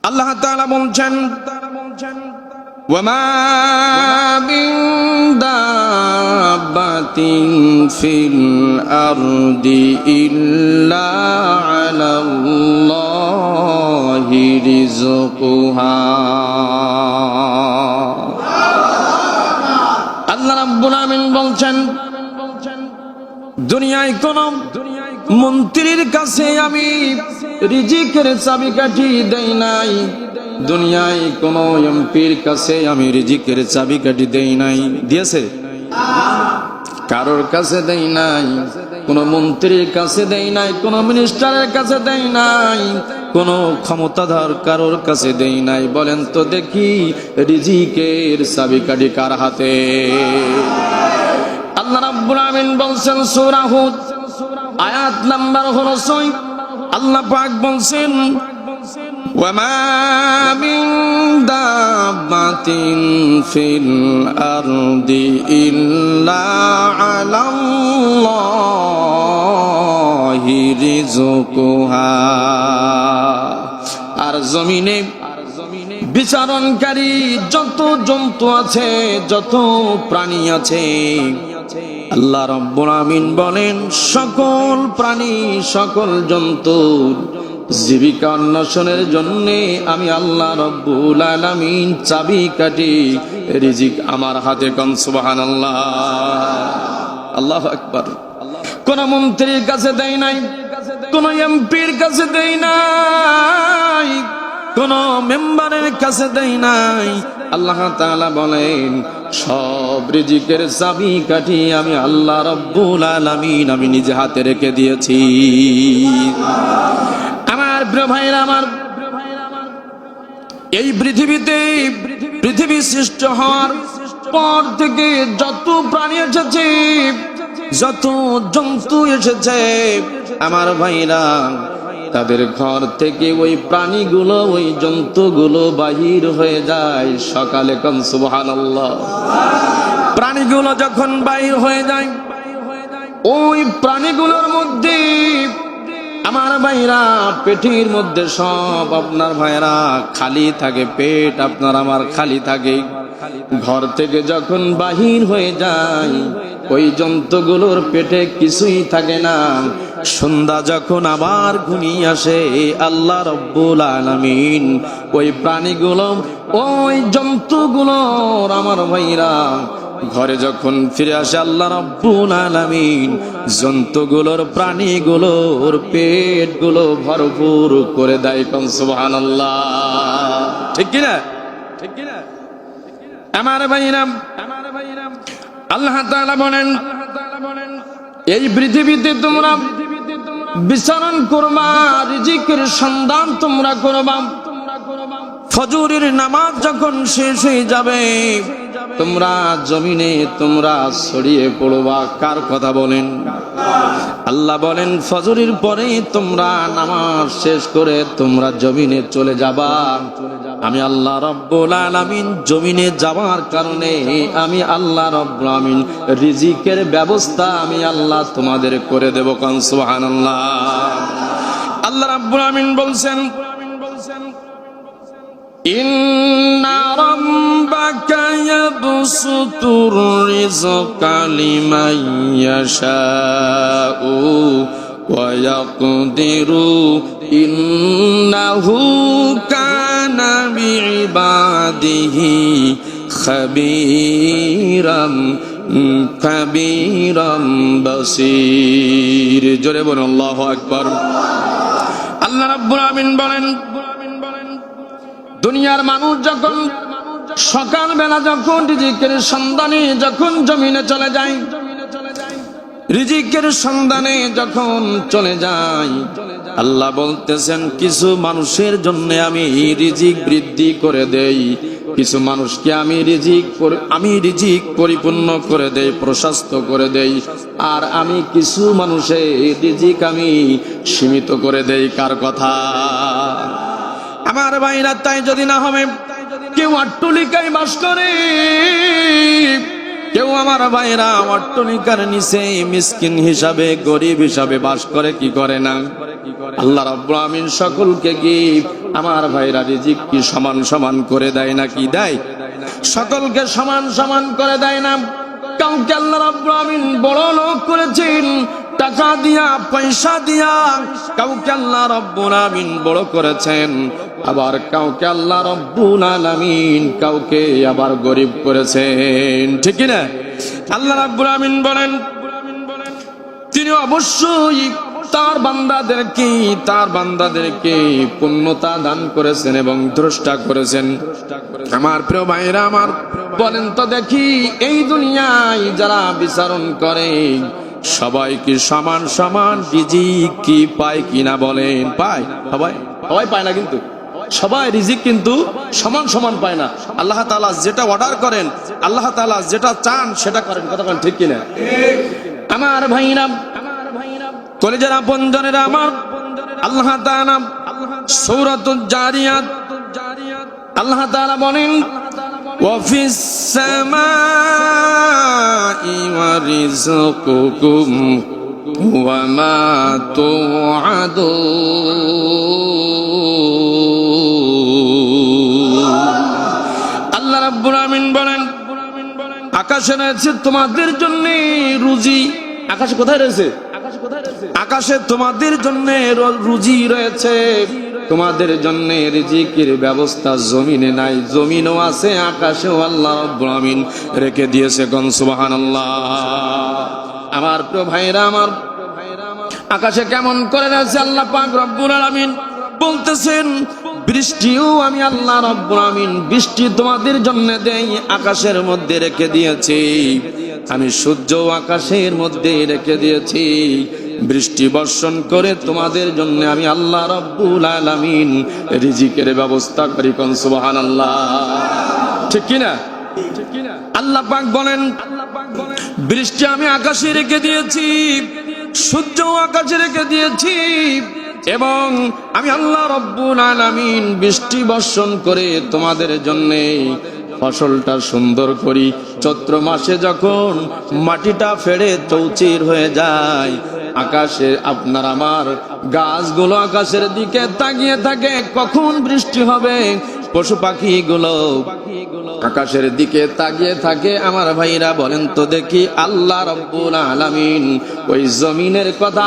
আল্লাহ তাআলা বলছেন, ওয়ামা মিন দাব্বাতিন ফিল আরদি ইল্লা আলাল্লাহি রিজকুহা। আল্লাহ রাব্বুল আমিন বলছেন, দুনিয়ায় কোন মন্ত্রীর কাছে আমি রিজিকের চাবিকাঠি দেই নাই, দুনিয়ায় কোন এমপির কাছে আমি রিজিকের চাবিকাঠি দেই নাই। দিয়েছে? কারোর কাছে দেই নাই, কোন মন্ত্রীর কাছে দেই নাই, কোন মিনিস্টারের কাছে দেই নাই, কোন ক্ষমতাধর কারোর কাছে দেই নাই। বলেন তো দেখি, রিজিকের চাবিকাঠি কার হাতে? আল্লাহ রাব্বুল আমিন বলছেন সূরা হুদ আয়াত নাম্বার 6, আল্লাহ পাক বলছেন, ওয়ামা মিন দাব্বাতিন ফিল আরদি ইল্লা আলাল্লাহি রিজকুহা। আর জমিনে বিচারণকারী যত জন্তু আছে, যত প্রাণী আছে, আল্লাহ রাব্বুল আমিন বলেন সকল প্রাণী, সকল জন্তুর জীবিকা অন্বেষণের জন্য আমি আল্লাহ রাব্বুল আলামিন চাবিকাঠি রিজিক আমার হাতে। কোন সুবহানাল্লাহ, আল্লাহু আকবার। কোন মন্ত্রীর কাছে দেই নাই, কোন এমপির কাছে দেই নাই, কোন মেম্বারের কাছে দেই নাই। আল্লাহ তাআলা বলেন সব রিজিকের চাবিকাঠি আমি আল্লাহ রাব্বুল আলামিন আমি নিজে হাতে রেখে দিয়েছি। আমার প্রিয় ভাইরা, আমার এই পৃথিবীতে পৃথিবী সৃষ্টি হওয়ার পর থেকে যত প্রাণী এসেছে, যত জন্তু এসেছে, আমার ভাইরা, তাদের ঘর থেকে ওই প্রাণীগুলো, ওই জন্তুগুলো বাহির হয়ে যায় সকালে। কোন সুবহানাল্লাহ। প্রাণীগুলো যখন বাহির হয়ে যায়, ওই প্রাণীগুলোর মধ্যে আমার ভাইরা পেটের মধ্যে সব আপনার ভাইরা খালি থাকে, পেট আপনার আমার খালি থাকে। ঘর থেকে যখন বাহির হয়ে যায়, ওই জন্তুগুলোর পেটে কিছুই থাকে না। সন্ধ্যা যখন আবার ঘুমিয়ে আসে, আল্লাহ রাব্বুল আলামিন ওই প্রাণীগুলো, ওই জন্তুগুলোর আমার ভাইরা ঘরে যখন ফিরে আসে, আল্লাহ রাব্বুল আলামিন জন্তুগুলোর, প্রাণীগুলোর পেটগুলো ভরপুর করে দেয়। কোন সুবহানাল্লাহ। ঠিক কিনা? ঠিক কিনা? আমার ভাইরা, আল্লাহ তাআলা বলেন এই পৃথিবীতে তোমরা বিচরণ করবা, রিজিকের সন্ধান তোমরা করবা। ফজরের নামাজ যখন শেষ হয়ে যাবে, তোমরা জমিনে তোমরা ছড়িয়ে পড়বা। কার কথা বলেন? আল্লাহ বলেন ফজরের পরে তোমরা নামাজ শেষ করে তোমরা জমিনে চলে যাবা। আমি আল্লাহ রাব্বুল আলামিন জমিনে যাওয়ার কারণে আমি আল্লাহ রাব্বুল আলামিন রিজিকের ব্যবস্থা আমি আল্লাহ তোমাদের করে দেব। কোন সুবহানাল্লাহ। আল্লাহ রাব্বুল আলামিন বলছেন, ইন্না রাব্বাকা ইয়াবসুতুর রিজকা লিমান ইয়াশাউ ওয়া ইয়াকদিরু ইন্নাহু কানা বিইবাদিহি খাবীরাম বাসীর। জোরে বলুন আল্লাহু আকবার। আল্লাহ রাব্বুল আমিন বলেন, দুনিয়ার মানুষ যখন সকালবেলা যখন রিজিকের সন্ধানে যখন জমিনে চলে যায়, রিজিকের সন্ধানে যখন চলে যায়, আল্লাহ বলতেছেন কিছু মানুষের জন্য আমি রিজিক বৃদ্ধি করে দেই, কিছু মানুষকে আমি রিজিক পরিপূর্ণ করে দেই, প্রশস্ত করে দেই, আর আমি কিছু মানুষের রিজিক আমি সীমিত করে দেই। কার কথা? আমার ভাইরা, তাই যদি না হবে, কেউ অট্টালিকায় বাস করে, কেউ আমার ভাইরা অট্টালিকার নিচে মিসকিন হিসাবে, গরিব হিসাবে বাস করে, কি করে না? আল্লাহ রাব্বুল আমিন সকলকে কি আমার ভাইরা রিজিক কি সমান সমান করে দেয় নাকি দেয়? সকলকে সমান সমান করে দেয় না। কাউকে আল্লাহ রাব্বুল আমিন বড় লোক করেছেন টাকা দিয়া পয়সা দিয়া, কাউকে আল্লাহ রাব্বুল আমিন বড় করেছেন, আবার কাউকে আল্লাহ রাব্বুল আলামিন কাউকে আবার গরিব করেছেন, ঠিক কি না? আল্লাহ রাব্বুল আমিন বলেন তিনি অবশ্যই তার বান্দাদেরকে পূর্ণতা দান করেছেন এবং দ্রষ্টা করেছেন। আমার প্রিয় ভাইরা আমার, বলেন তো দেখি এই দুনিয়ায় যারা বিচারণ করে সবাই কি সমান সমান রিজিক কি পায় কিনা? বলেন পায়? সবাই পায় না, কিন্তু সবাই রিজিক কিন্তু সমান সমান পায় না। আল্লাহ তাআলা যেটা অর্ডার করেন, আল্লাহ তাআলা যেটা চান সেটা করেন, কথা বলেন ঠিক কিনা? আমার ভাইরা, কলেজের আপনজনেরা আমার, আল্লাহ তাআলা সূরাতুল জারিয়াত আল্লাহ তাআলা বলেন ওয়াফিস সামাই ওয়ারিজকুকুম ওয়া মা তুআদুন। আল্লাহ রাব্বুল আমিন বলেন আকাশে রয়েছে তোমাদের জন্য রুজি। আকাশে কোথায় রয়েছে? আকাশে তোমাদের জন্য রুজি রয়েছে, তোমাদের জন্য রিজিকের ব্যবস্থা জমিনে নাই, জমিনও আছে আকাশেও আল্লাহ রাব্বুল আমিন রেখে দিয়েছে। কোন সুবহানাল্লাহ। আমার প্রিয় ভাইরা আমার, আকাশে কেমন করে রয়েছে আল্লাহ পাক রব্বুল আলামিন বলতেছেন বৃষ্টিও আমি আল্লাহ রাব্বুল আমিন বৃষ্টি তোমাদের জন্য দেই, আকাশের মধ্যে রেখে দিয়েছি। আমি সূর্য আকাশের মধ্যে রেখে দিয়েছি, বৃষ্টি বর্ষণ করে তোমাদের জন্য আমি আল্লাহ রাব্বুল আলামিন রিজিকের ব্যবস্থা করি। কোন সুবহানাল্লাহ, ঠিক কিনা? আল্লাহ পাক বলেন বৃষ্টি আমি আকাশে রেখে দিয়েছি, সূর্য আকাশে রেখে দিয়েছি, এবং আমি আল্লাহ রাব্বুল আলামিন বৃষ্টি বর্ষণ করে তোমাদের জন্য ফসলটা সুন্দর করি। চৈত্র মাসে যখন মাটিটা ফেড়ে চৌচির হয়ে যায়, আকাশে আপনার আমার গাছগুলো আকাশের দিকে তাকিয়ে থাকে কখন বৃষ্টি হবে, পশু পাখিগুলো আকাশের দিকে তাকিয়ে থাকে। আমার ভাইরা বলেন তো দেখি আল্লাহ রাব্বুল আলামিন ওই জমিনের কথা,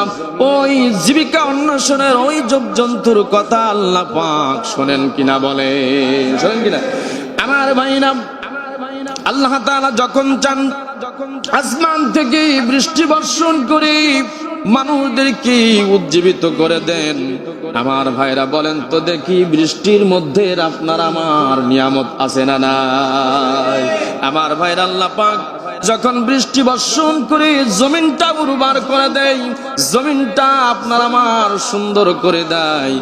ওই জীবিকা অন্বেষণের ওই জীবজন্তুর কথা আল্লাহ পাক শোনেন কিনা? বলে শোনেন কিনা? আমার ভাইরা, আল্লাহ তাআলা যখন চান আসমান থেকে বৃষ্টি বর্ষণ করে মানুষদেরকে উজ্জীবিত করে দেন। আমার ভাইরা বলেন তো দেখি বৃষ্টির মধ্যে আপনার আমার নিয়ামত আছে না নাই? আমার ভাইরা, আল্লাহ পাক যখন বৃষ্টি বর্ষণ করে জমিনটা উর্বর করে দেয়, জমিনটা আপনার আমার সুন্দর করে দেয়,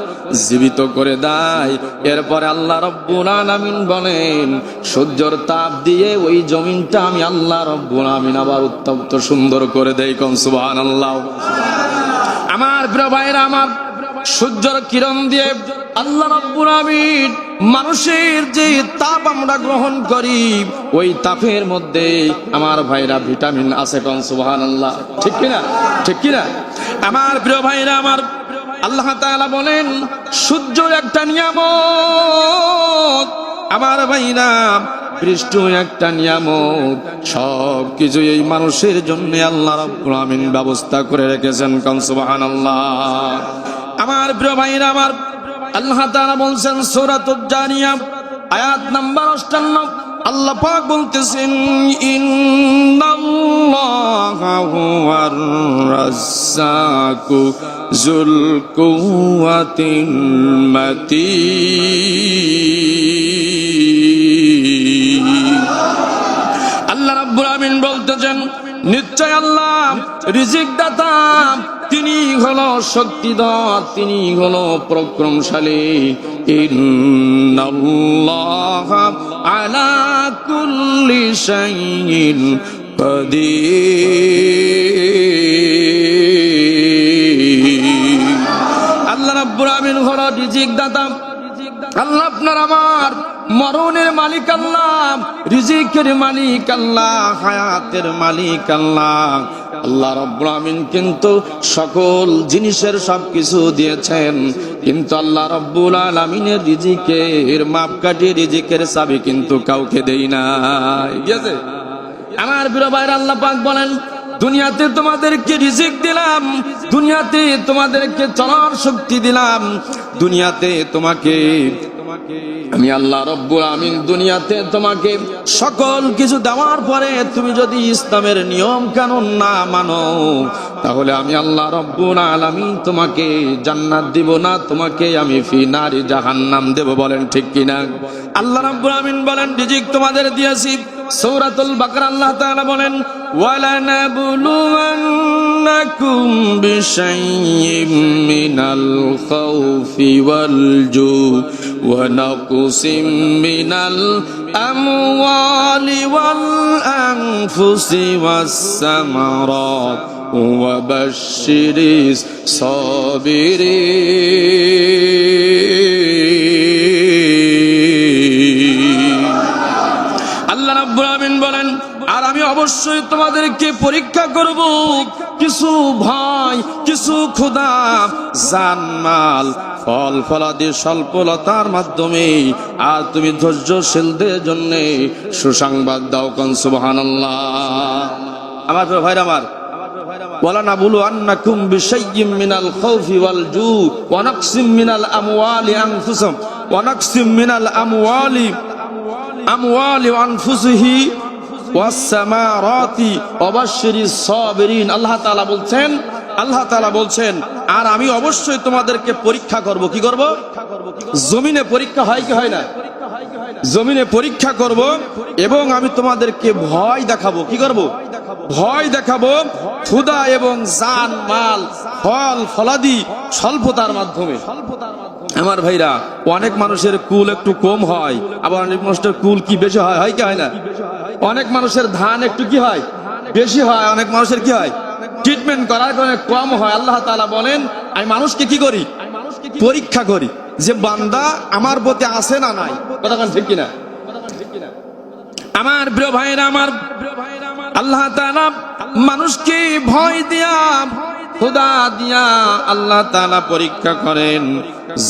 জীবিত করে দেয়, এরপরে আল্লাহ রাব্বুল আলামিন বলেন সূর্যের তাপ দিয়ে ওই জমিনটা আমি আল্লাহ রাব্বুল আলামিন আবার উত্তপ্ত সুন্দর করে দেই। কোন সুবহানাল্লাহ। আমার প্রিয় ভাইরা আমার, সূর্যের কিরণ দিয়ে আল্লাহ রাব্বুল আলামিন মানুষের যে তাপ আমরা গ্রহণ করি, ওই তাপের মধ্যে আমার ভাইরা ভিটামিন আছে। কোন সুবহানাল্লাহ, ঠিক কিনা? ঠিক কিনা? আমার প্রিয় ভাইরা আমার, আল্লাহ তাআলা বলেন সূর্য একটা নিয়ামত। আমার ভাইরা, বৃষ্টি একটা নিয়ামত, সব কিছু এই মানুষের জন্য আল্লাহ রাব্বুল আলামিন ব্যবস্থা করে রেখেছেন। কোন সুবহানাল্লাহ। আমার প্রিয় ভাইরা আমার, আল্লাহ তাআলা বলছেন সূরাতুল জারিয়াত আয়াত নাম্বার 58, আল্লাহ পাক বলতেছেন ইন্নাল্লাহা হুয়ার রাজ্জাকু যুল কুওয়াতিল মাতিন। আল্লাহ রাব্বুল আমিন বলতেছেন নিশ্চয় আল্লাহ রিজিক দাতা, তিনি হলো শক্তিধর, তিনি হলো পরাক্রমশালী। ইন্নাল্লাহা আলা কুল্লি শাইইন কাদির। আল্লাহ রাব্বুল আমিন হলো রিজিক দাতা। আল্লাহ আপনার আমার মরণের মালিক আল্লাহ, রিজিকের মালিক আল্লাহ, হায়াতের মালিক আল্লাহ। আল্লাহ রাব্বুল আমিন কিন্তু সকল জিনিসের সবকিছু দিয়েছেন, কিন্তু আল্লাহ রাব্বুল আলামিনের রিজিকের মাপকাঠি, রিজিকের চাবি কিন্তু কাউকে দেই নাই। ঠিক আছে আমার প্রিয় ভাইরা, আল্লাহ পাক বলেন দুনিয়াতে তোমাদেরকে রিজিক দিলাম, দুনিয়াতে তোমাদেরকে চলার শক্তি দিলাম, দুনিয়াতে তোমাকে আমি আল্লাহ রাব্বুল আমিন দুনিয়াতে তোমাকে সকল কিছু দেওয়ার পরে তুমি যদি ইসলামের নিয়ম কানুন না মানো, তাহলে আমি আল্লাহ রাব্বুল আলামিন তোমাকে জান্নাত দিব না, তোমাকে আমি ফি নারি জাহান্নাম দেব। বলেন ঠিক কিনা? আল্লাহ রাব্বুল আমিন বলেন রিজিক তোমাদের দিয়েছি। সূরাতুল বাকারা আল্লাহ তাআলা বলেন ওয়ালানাবলুওয়ান্নাকুম বিশাইইম মিনাল খাউফি ওয়াল জু ওয়া নাকসিম মিনাল আমওয়ালি ওয়াল আনফুসি ওয়াস সামারাত ওয়া বাশশিরিস সাবিরিন। আল্লাহ রাব্বুল আমিন বলেন আর আমি অবশ্যই তোমাদেরকে পরীক্ষা করব কিছু ভয়, কিছু ক্ষুধা, জানমাল, ফল ফলাদি স্বল্পলতার মাধ্যমে। আর তুমি ধৈর্যশীলদের জন্য সুসংবাদ দাও। কোন সুবহানাল্লাহ। আমার ভাইরা আমার, ওয়ালানাবলুওয়ান্নাকুম বিশাইইম মিনাল খাউফি ওয়াল জু ওয়া নাকসিম মিনাল আমওয়ালি আনফুসাহুম ওয়া নাকসিম মিনাল আমওয়ালি ওয়া আনফুসিহি ওয়াস সামারাতি ওয়া বাশশিরিস সাবিরিন। আল্লাহ তাআলা বলছেন আর আমি অবশ্যই তোমাদেরকে পরীক্ষা করব। কি করব? জমিনে পরীক্ষা হয় কি হয় না? জমিনে পরীক্ষা করব এবং আমি তোমাদেরকে ভয় দেখাবো। কি করব? ভয় দেখাবো ক্ষুধা এবং জান মাল, ফল ফলাদি স্বল্পতার মাধ্যমে। আমার ভাইরা, অনেক মানুষের কুল একটু কম হয়, আবার অনেক মানুষের কুল কি বেশি হয়? হয় কি হয় না? অনেক মানুষের ধান একটু কি হয়? বেশি হয়। অনেক মানুষের কি হয়? ট্রিটমেন্ট করার কারণে কম হয়। আল্লাহ তাআলা বলেন আমি মানুষকে কি করি? পরীক্ষা করি যে বান্দা আমার প্রতি আছে না নাই। কথা কোন ঠিক কিনা? আমার প্রিয় ভাইরা আমার, আল্লাহ তাআলা মানুষকে ভয় দিয়া, খোদা দিয়া আল্লাহ তাআলা পরীক্ষা করেন,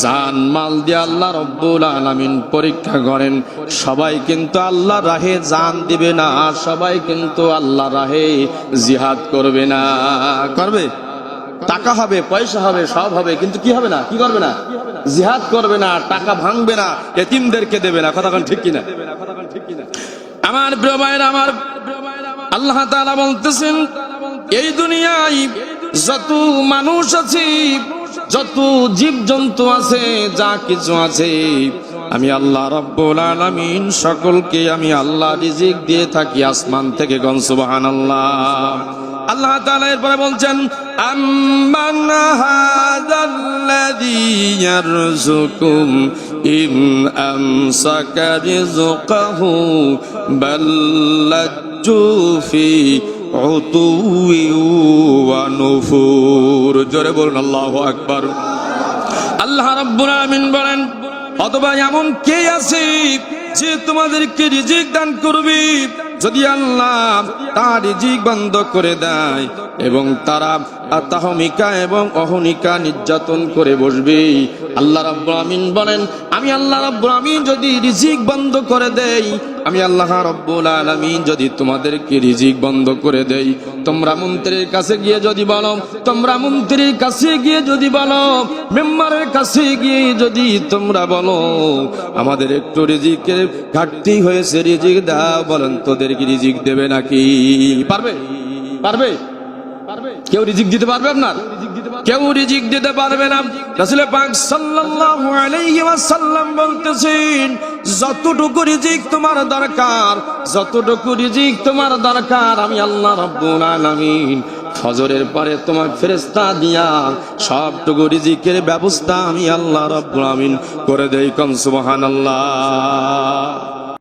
জান মাল দিয়ে আল্লাহ রাব্বুল আলামিন পরীক্ষা করেন। সবাই কিন্তু আল্লাহর রাহে জান দিবে না, সবাই কিন্তু আল্লাহর রাহে জিহাদ করবে না। করবে? টাকা হবে, পয়সা হবে, সব হবে, কিন্তু কি হবে না? কি করবে না? জিহাদ করবে না, টাকা ভাঙবে না, এতিমদেরকে দেবে না। কথা কোন ঠিক কিনা? আমার প্রিয় ভাইরা আমার, আল্লাহ তাআলা বলতেছেন এই দুনিয়ায় যত মানুষ আছে, যত জীব জন্তু আছে, যা কিছু আছে, আমি আল্লাহ রাব্বুল আলামিন সকলকে আমি আল্লাহ রিজিক দিয়ে থাকি আসমান থেকে। গণ সুবহানাল্লাহ। আল্লাহ তাআলা এরপরে বলছেন আম্মান হাযাল্লাযী ইয়ারযুকুম ইন আমসাকা রিজকাহু বাল্লাজ্জু ফি উতুওয়ি ওয়া নুফুর। জোরে বলুন আল্লাহু আকবার। আল্লাহ রাব্বুল আলামিন বলেন অথবা এমন কে আছে যে তোমাদেরকে রিজিক দান করবে, যদি আল্লাহ তার রিজিক বন্ধ করে দেয় এবং তারা তাহমিকা এবং অহনিকা নির্যাতন করে বসবে। আল্লাহ রাব্বুল আমিন বলেন আমি আল্লাহ রাব্বুল আমিন যদি রিজিক বন্ধ করে দেই, আমি আল্লাহ রাব্বুল আলামিন যদি তোমাদেরকে রিজিক বন্ধ করে দেই, তোমরা মন্ত্রীর কাছে গিয়ে যদি বলো, তোমরা মন্ত্রীর কাছে গিয়ে যদি বলো, মেম্বারের কাছে গিয়ে যদি তোমরা বলো আমাদের একটু রিজিকের ঘাটতি হয়েছে, রিজিক দাও, বলেন তোদেরকে রিজিক দেবে নাকি? পারবে? পারবে? কেউ রিজিক দিতে পারবে? আপনার কেউ রিজিক দিতে পারবে না। রাসূল পাক সাল্লাল্লাহু আলাইহি ওয়াসাল্লাম বলতেছেন যতটুকু রিজিক তোমার দরকার, যতটুকু রিজিক তোমার দরকার, আমি আল্লাহ রাব্বুল আলামিন ফজরের পরে তোমার ফেরেশতা দিয়া সবটুকু রিজিকের ব্যবস্থা আমি আল্লাহ রাব্বুল আলামিন করে দেই। কোন সুবহানাল্লাহ।